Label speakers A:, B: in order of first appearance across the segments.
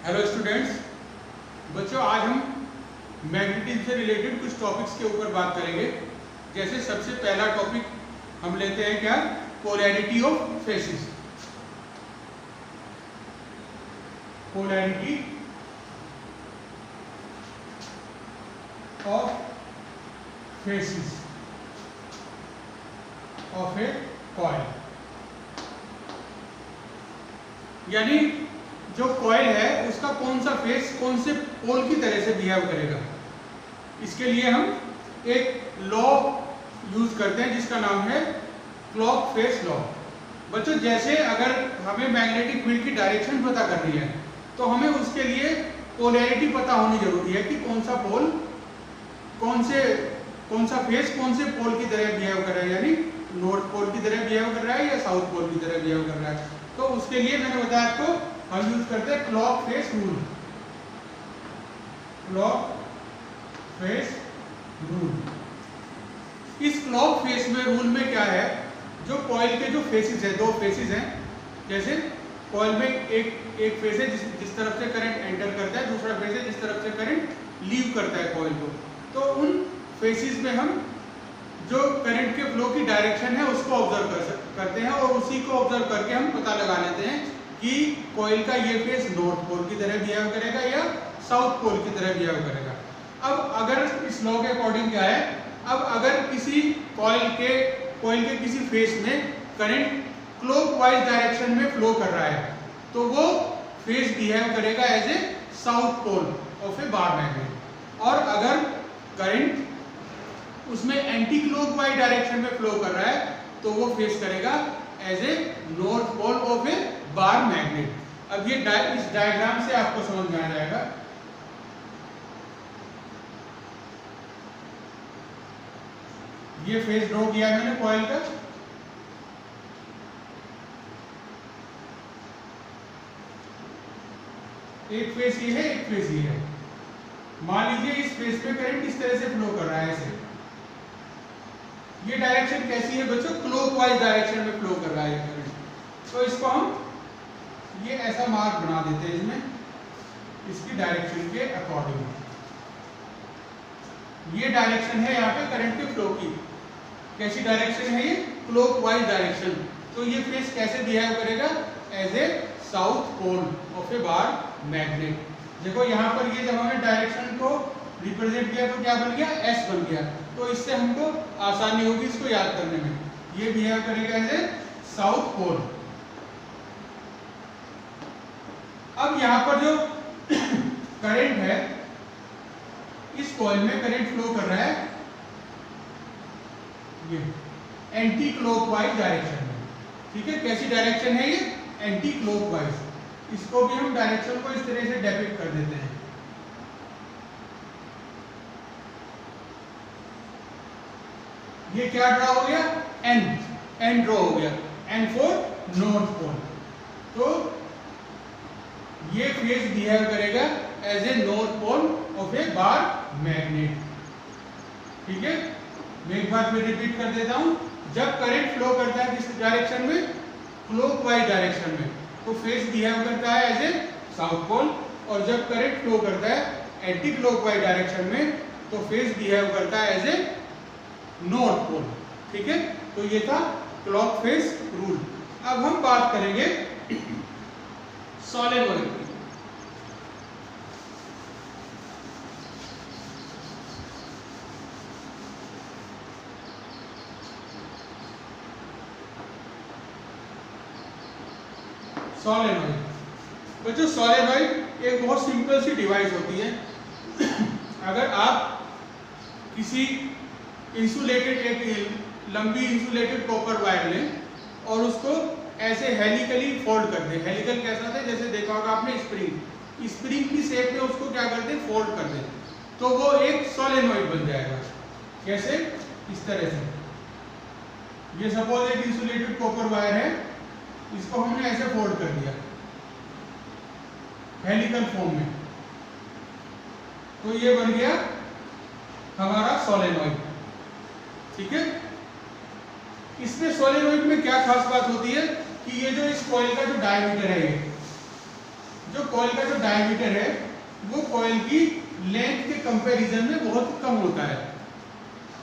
A: Hello students, बच्चों आज हम मैग्नेटिज्म से रिलेटेड कुछ टॉपिक्स के ऊपर बात करेंगे। जैसे सबसे पहला टॉपिक हम लेते हैं क्या, polarity of faces. Polarity of faces of A coil, यानी जो कॉइल है उसका कौन सा फेस कौन से पोल की तरह से बिहेव करेगा। इसके लिए हम एक लॉ यूज करते हैं जिसका नाम है क्लॉक फेस लॉ। बच्चों जैसे अगर हमें मैग्नेटिक फील्ड की डायरेक्शन पता करनी है तो हमें उसके लिए पोलैरिटी पता होनी जरूरी है कि कौन सा पोल कौन सा फेस कौन से पोल की तरह बिहेव कर रहा है, यानी नॉर्थ पोल की तरह बिहेव कर रहा है या साउथ पोल की तरह बिहेव कर रहा है। तो उसके लिए मैंने बताया आपको हम यूज करते हैं clock face rule. Clock face rule. इस क्लॉक फेस में रूल में क्या है, जो कॉइल के जो फेसेस है, दो फेसेस हैं। जैसे कॉइल में एक फेस है जिस तरफ से करंट एंटर करता है, दूसरा फेस है जिस तरफ से करंट लीव करता है कॉइल को। तो उन फेसेस में हम जो करंट के फ्लो की डायरेक्शन है उसको ऑब्जर्व करते हैं और उसी को ऑब्जर्व करके हम पता लगा लेते हैं कि कॉइल का ये फेस नॉर्थ पोल की तरह बिहेव करेगा या साउथ पोल की तरह बिहेव करेगा। अब अगर इस लॉ के अकॉर्डिंग क्या है, अब अगर किसी कॉइल के किसी फेस में करंट क्लॉकवाइज डायरेक्शन में फ्लो कर रहा है तो वो फेस बिहेव करेगा as a south pole of a bar magnet. और अगर करंट उसमें एंटी क्लॉकवाइज डायरेक्शन में फ्लो कर रहा है तो वो फेस करेगा as a north pole of a bar magnet. अब ये इस डायग्राम से आपको समझ में आ जाएगा। ये फेस ड्रॉ किया मैंने कॉइल का। एक फेस ये है, एक फेस ये है। मान लीजिए इस फेस पे करंट इस तरह से फ्लो कर रहा है ऐसे। ये डायरेक्शन कैसी है बच्चों, क्लॉकवाइज डायरेक्शन में फ्लो कर रहा है करंट। तो इसको हम ये ऐसा मार्क बना देते हैं इसमें, इसकी डायरेक्शन के अकॉर्डिंग। ये डायरेक्शन है यहाँ पे करंट के फ्लो की। कैसी डायरेक्शन है ये, क्लॉकवाइज डायरेक्शन। तो ये फेस कैसे बिहेव करेगा, as a south pole of a bar magnet. देखो यहाँ पर ये जब हमने डायरेक्शन को रिप्रेजेंट किया तो क्या बन गया, एस बन गया। तो इससे हमको आसानी होगी इसको याद करने में। ये बिहेव करेगा एज ए साउथ पोल। अब यहाँ पर जो करंट है, इस कॉइल में करंट फ्लो कर रहा है ये एंटी क्लॉकवाइज डायरेक्शन में। ठीक है, कैसी डायरेक्शन है ये, एंटी क्लॉकवाइज। इसको भी हम डायरेक्शन को इस तरह से डेपिक्ट कर देते हैं। ये क्या ड्रॉ हो गया, एन ड्रॉ हो गया, एन फॉर नॉर्थ पोल। तो ये फेस बिहेव करेगा as a north pole of a bar magnet. ठीक है, मैं एक बार फिर रिपीट कर देता हूं। जब करंट फ्लो करता है किस डायरेक्शन में, क्लॉकवाइज डायरेक्शन में, तो फेस बिहेव करता है एज ए साउथ पोल। और जब करंट फ्लो करता है एंटी क्लॉकवाइज डायरेक्शन में तो फेस बिहेव करता है एज ए नॉर्थ पोल। ठीक है, तो ये था क्लॉक फेस रूल। अब हम बात करेंगे सॉलेनॉइड की। सॉलेनॉइड बच्चों, सॉलेनॉइड एक बहुत सिंपल सी डिवाइस होती है। अगर आप किसी इंसुलेटेड एक लंबी इंसुलेटेड कॉपर वायर लें और उसको ऐसे हेलिकली फोल्ड कर दें। हेलिकल कैसा था, जैसे देखा होगा आपने स्प्रिंग की शेप में उसको क्या कर दें, फोल्ड कर दें, तो वो एक सोलेनॉइड बन जाएगा। कैसे, इस तरह से। ये सपोज एक इंसुलेटेड कॉपर वायर है, इसको हमने ऐसे फोल्ड कर दिया हेलिकल फॉर्म में, तो ये बन गया हमारा सोलेनॉइड। ठीक है, इसमें सोलेनॉइड में क्या खास बात होती है कि ये जो इस कॉइल का जो डायमीटर है, ये जो कॉइल का जो डायमीटर है वो कॉइल की लेंथ के कंपैरिजन में बहुत कम होता है,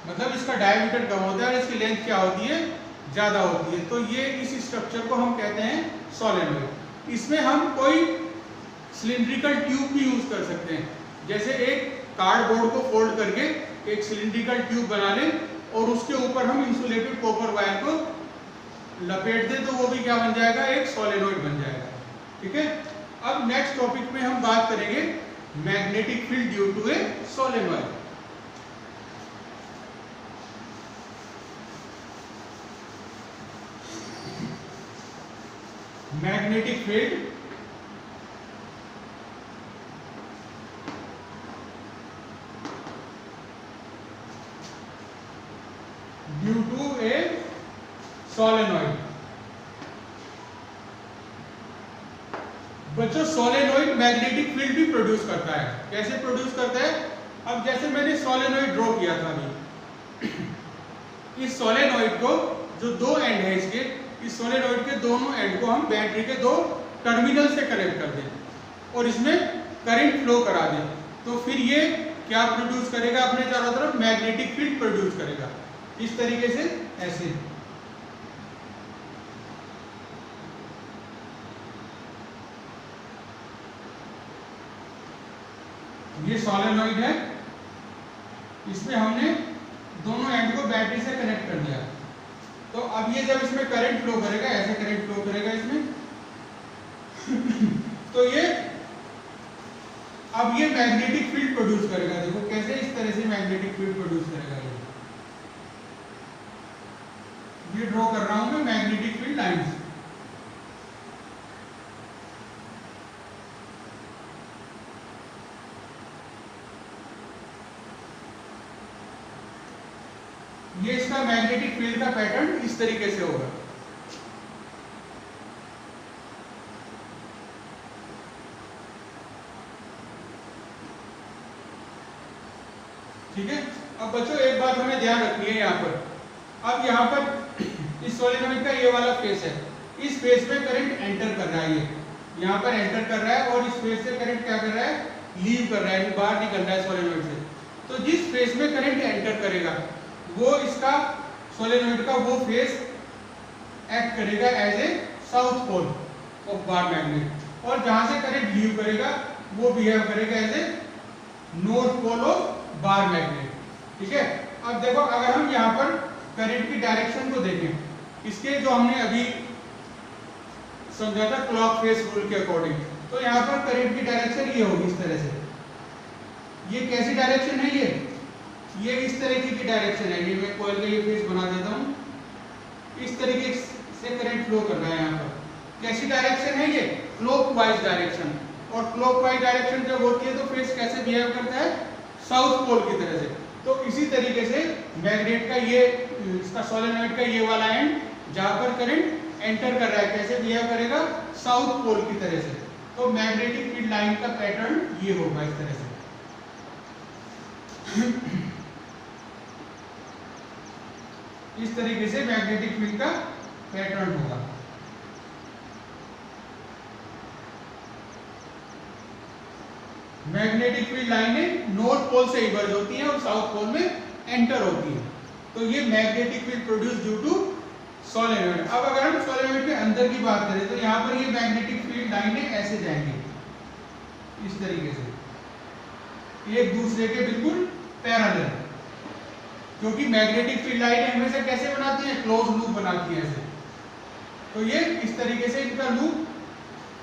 A: मतलब इसका डायमीटर कम होता है और इसकी लेंथ क्या होती है, ज़्यादा होती है। तो ये इस स्ट्रक्चर को हम कहते हैं सोलेनॉइड। इसमें हम कोई सिलिंड्रिकल ट्यूब भी यूज कर सकते हैं, जैसे एक कार्डबोर्ड को फोल्ड करके एक सिलिंड्रिकल ट्यूब बना लें और उसके ऊपर हम इंसुलेटेड कॉपर वायर को लपेट दें, तो वो भी क्या बन जाएगा, एक सोलेनॉइड बन जाएगा। ठीक है, अब नेक्स्ट टॉपिक में हम बात करेंगे magnetic field due to a solenoid. Magnetic field due to a solenoid. बच्चों सोलेनॉइड मैग्नेटिक फील्ड भी प्रोड्यूस करता है। कैसे प्रोड्यूस करता है, अब जैसे मैंने सोलेनॉइड ड्रॉ किया था अभी, इस सोलेनॉइड को जो दो एंड है इसके, इस सोलेनॉइड के दोनों एंड को हम बैटरी के दो टर्मिनल से कनेक्ट कर दें और इसमें करंट फ्लो करा दें, तो फिर ये क्या प्रोड्यूस करेगा, अपने चारों तरफ मैग्नेटिक फील्ड प्रोड्यूस करेगा। इस तरीके से ऐसे ये सोलेनॉइड है, इसमें हमने दोनों एंड को बैटरी से कनेक्ट कर दिया। तो अब ये जब इसमें करंट फ्लो करेगा, ऐसे करंट फ्लो करेगा इसमें तो ये अब ये मैग्नेटिक फील्ड प्रोड्यूस करेगा। देखो कैसे, इस तरह से मैग्नेटिक फील्ड प्रोड्यूस करेगा। ये ड्रॉ कर रहा हूं मैं मैग्नेटिक फील्ड लाइंस। ये इसका मैग्नेटिक फील्ड का पैटर्न इस तरीके से होगा। ठीक है, अब बच्चों एक बात हमें ध्यान रखनी है यहाँ पर। अब यहाँ पर इस सोलेनॉइड का ये वाला फेस है, इस फेस में करंट एंटर कर रहा है, ये यहाँ पर एंटर कर रहा है और इस फेस से करंट क्या कर रहा है, लीव कर रहा है, बाहर निकल रहा है सोलेनॉइड से। तो जिस फेस में करंट एंटर करेगा वो इसका सोलेनॉइड का वो फेस एक्ट करेगा as a south pole of bar magnet, और जहां से करंट लीव करेगा वो बिहेव करेगा as a north pole of bar magnet. ठीक है, अब देखो अगर हम यहाँ पर करंट की डायरेक्शन को देखें, इसके जो हमने अभी समझा था क्लॉक फेस रूल के अकॉर्डिंग, तो यहाँ पर करंट की डायरेक्शन ये होगी इस तरह से। ये कैसी डायरेक्शन है, ये इस तरीके की डायरेक्शन है। ये मैं कॉइल का ये फेस बना देता हूँ, इस तरीके से करंट फ्लो कर रहा है। यहाँ पर कैसी डायरेक्शन है, ये क्लॉकवाइज डायरेक्शन। और क्लॉकवाइज डायरेक्शन जब होती है तो फेस कैसे बिहेव करता है, साउथ पोल की तरह से। तो इसी तरीके से मैग्नेट का ये, इसका सोलेनॉइड का ये वाला एंड जहां पर करंट एंटर कर रहा है कैसे बिहेव करेगा, साउथ पोल की तरह से। तो मैग्नेटिक फील्ड लाइन का पैटर्न ये होगा इस तरह से। इस तरीके से मैग्नेटिक फील्ड का पैटर्न होगा। मैग्नेटिक फील्ड लाइनें नॉर्थ पोल से इमर्ज होती हैं और साउथ पोल में एंटर होती हैं। तो ये magnetic field produce due to solenoid. अब अगर हम सोलेनॉइड के अंदर की बात करें तो यहाँ पर ये मैग्नेटिक फील्ड लाइनें ऐसे जाएंगी इस तरीके से, एक दूसरे के बिल्कुल पैरेलल, क्योंकि मैग्नेटिक फील्ड लाइनें हमेशा कैसे बनाती हैं, क्लोज लूप बनाती हैं ऐसे। तो ये इस तरीके से इनका लूप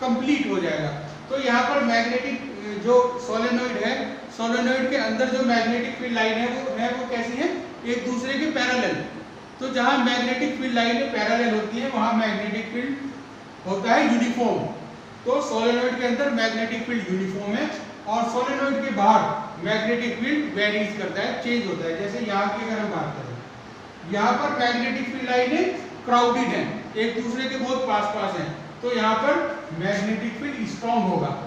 A: कंप्लीट हो जाएगा। तो यहाँ पर मैग्नेटिक जो सोलेनॉइड है, सोलेनॉइड के अंदर जो मैग्नेटिक फील्ड लाइन है वो कैसी है, एक दूसरे के पैरेलल। तो जहाँ मैग्नेटिक फील्ड लाइनें पैरेलल होती है वहाँ मैग्नेटिक फील्ड होता है यूनिफॉर्म। तो सोलेनॉइड के अंदर मैग्नेटिक फील्ड यूनिफॉर्म है और सोलेनॉइड के बाहर मैग्नेटिक फील्ड वेरीज करता है, चेंज होता है। जैसे यहाँ की अगर हम बात करें, यहाँ पर मैग्नेटिक फील्ड लाइनें क्राउडेड हैं, एक दूसरे के बहुत पास पास हैं, तो यहाँ पर मैग्नेटिक फील्ड स्ट्रॉन्ग होगा।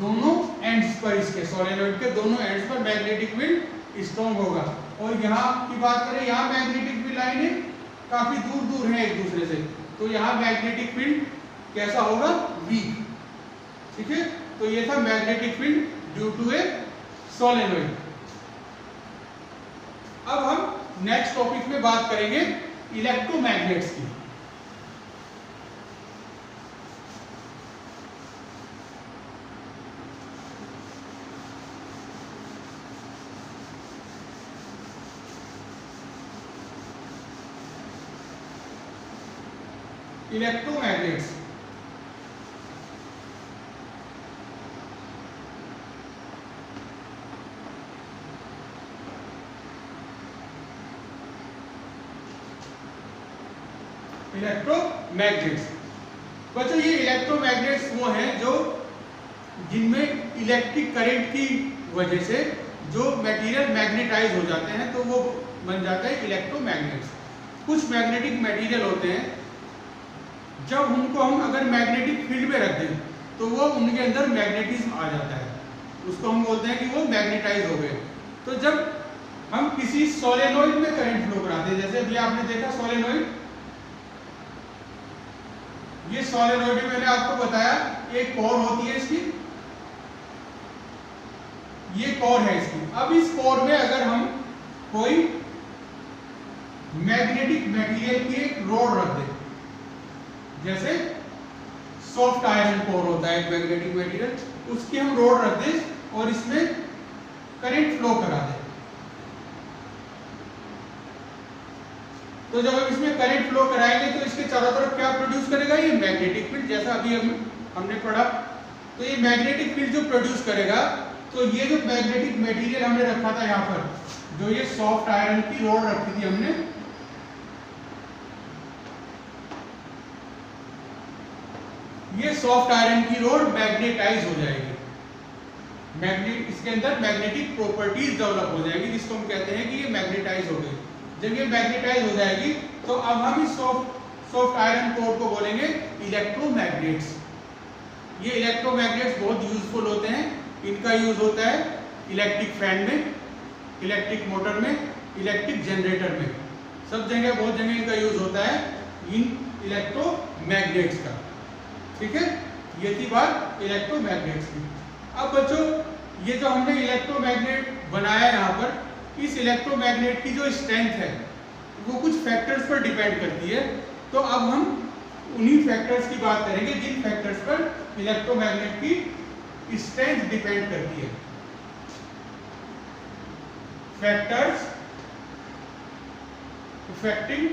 A: दोनों एंड्स पर, इसके सोलेनॉइड के दोनों एंड्स पर मैग्नेटिक फील्ड स्ट्रॉन्ग होगा। और यहाँ की बात करें, यहाँ मैग्नेटिक फील्ड लाइनें काफी दूर दूर हैं एक दूसरे से, तो यहाँ मैग्नेटिक फील्ड कैसा होगा, वीक। ठीक है, तो ये था magnetic field due to a solenoid. अब हम नेक्स्ट टॉपिक में बात करेंगे इलेक्ट्रोमैग्नेट्स की। इलेक्ट्रोमैग्नेट्स इलेक्ट्रोमैग्नेट्स बच्चों, ये इलेक्ट्रोमैग्नेट्स वो हैं जो जिनमें इलेक्ट्रिक करंट की वजह से जो मटेरियल मैग्नेटाइज हो जाते हैं तो वो बन जाता है इलेक्ट्रोमैग्नेट्स। कुछ मैग्नेटिक मटेरियल होते हैं, जब उनको हम अगर मैग्नेटिक फील्ड में रख दें तो वो उनके अंदर मैग्नेटिज्म आ जाता है, उसको हम बोलते हैं कि वो मैग्नेटाइज हो गए। तो जब हम किसी सोलेनोइड में करंट फ्लो कराते हैं, जैसे अभी आपने देखा सोलेनोइड, ये सोलेनोइड मैंने आपको बताया एक कोर होती है इसकी, ये कोर है इसकी। अब इस कोर में अगर हम कोई मैग्नेटिक मटेरियल की एक रोड रख दें, जैसे सॉफ्ट आयरन कोर होता है एक मैग्नेटिक मटेरियल, उसकी हम रोड रख दें और इसमें करंट फ्लो करा दें, तो जब हम इसमें करंट फ्लो कराएंगे तो इसके चारों तरफ क्या प्रोड्यूस करेगा, ये मैग्नेटिक फील्ड, जैसा अभी हमने पढ़ा। तो ये मैग्नेटिक फील्ड जो प्रोड्यूस करेगा, तो ये जो मैग्नेटिक मटेरियल हमने रखा था यहाँ पर, जो ये सॉफ्ट आयरन की रोड रखी थी हमने, ये सॉफ्ट आयरन की रोड मैग्नेटाइज हो जाएगी, इसके अंदर मैग्नेटिक प्रॉपर्टीज डेवलप हो जाएगी, जिसको हम कहते हैं कि ये मैग्नेटाइज हो गई। जब ये मैग्नेटाइज हो जाएगी तो अब हम इस सॉफ्ट आयरन कोर को बोलेंगे इलेक्ट्रोमैग्नेट्स। ये इलेक्ट्रोमैग्नेट्स बहुत यूजफुल होते हैं, इनका यूज होता है इलेक्ट्रिक फैन में, इलेक्ट्रिक मोटर में, इलेक्ट्रिक जनरेटर में, सब जगह बहुत जगह इनका यूज होता है इन इलेक्ट्रोमैग्नेट्स का। ठीक है, ये थी बात इलेक्ट्रोमैग्नेट्स की। अब बच्चों, ये जो हमने इलेक्ट्रोमैग्नेट बनाया यहाँ पर, इस इलेक्ट्रोमैग्नेट की जो स्ट्रेंथ है वो कुछ फैक्टर्स पर डिपेंड करती है। तो अब हम उन्हीं फैक्टर्स की बात करेंगे जिन फैक्टर्स पर इलेक्ट्रोमैग्नेट की स्ट्रेंथ डिपेंड करती है। Factors affecting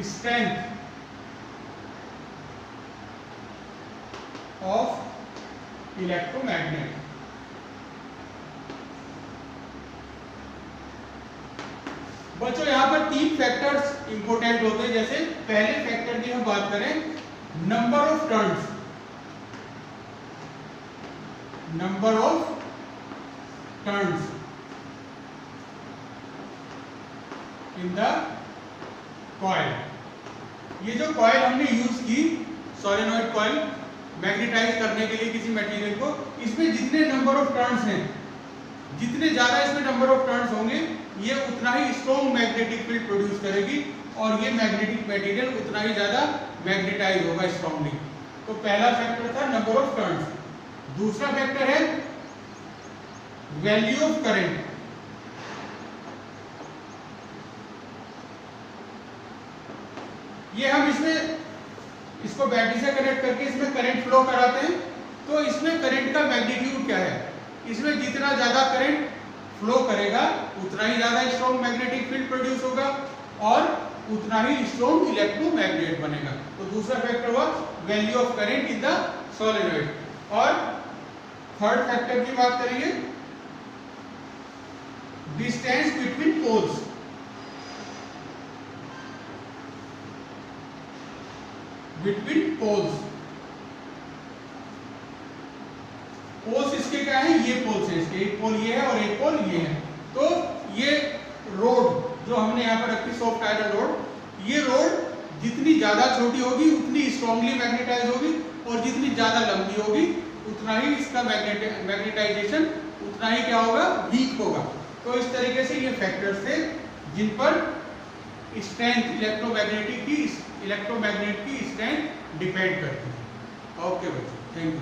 A: strength of electromagnet. बच्चों, यहां पर तीन फैक्टर्स इंपॉर्टेंट होते हैं। जैसे पहले फैक्टर की हम बात करें, number of turns, number of turns in the coil. ये जो कॉइल हमने यूज की, सोलेनोइड कॉइल, मैग्नेटाइज करने के लिए किसी मटेरियल को, इसमें जितने नंबर ऑफ टर्न्स हैं, जितने ज्यादा इसमें नंबर ऑफ टर्न्स होंगे, ये उतना ही स्ट्रॉन्ग मैग्नेटिक फील्ड प्रोड्यूस करेगी और ये मैग्नेटिक मटेरियल उतना ही ज्यादा मैग्नेटाइज होगा स्ट्रॉन्गली। तो पहला फैक्टर था नंबर ऑफ टर्न्स। दूसरा फैक्टर है वैल्यू ऑफ करंट। ये हम इसमें इसको बैटरी से कनेक्ट करके इसमें करंट फ्लो कराते हैं, तो इसमें करंट का मैग्नीट्यूड क्या है, इसमें जितना ज्यादा करंट फ्लो करेगा उतना ही ज्यादा स्ट्रॉन्ग मैग्नेटिक फील्ड प्रोड्यूस होगा और उतना ही स्ट्रॉन्ग इलेक्ट्रोमैग्नेट बनेगा। तो दूसरा फैक्टर हुआ value of current in the solenoid. और थर्ड फैक्टर की बात करेंगे, distance between poles. Between poles, poles इसके क्या है, ये पोल्स है इसके, एक पोल ये है और एक पोल ये है। तो ये रोड जो हमने यहाँ पर रखी, सॉफ्ट आयरन रोड, ये रोड जितनी ज्यादा छोटी होगी उतनी स्ट्रांगली मैग्नेटाइज होगी और जितनी ज्यादा लंबी होगी उतना ही इसका मैग्नेटाइजेशन उतना ही क्या होगा, वीक होगा। तो इस तरीके से ये फैक्टर्स थे जिन पर स्ट्रेंथ इलेक्ट्रोमैग्नेट की स्ट्रेंथ डिपेंड करती है। ओके बच्चों, थैंक यू।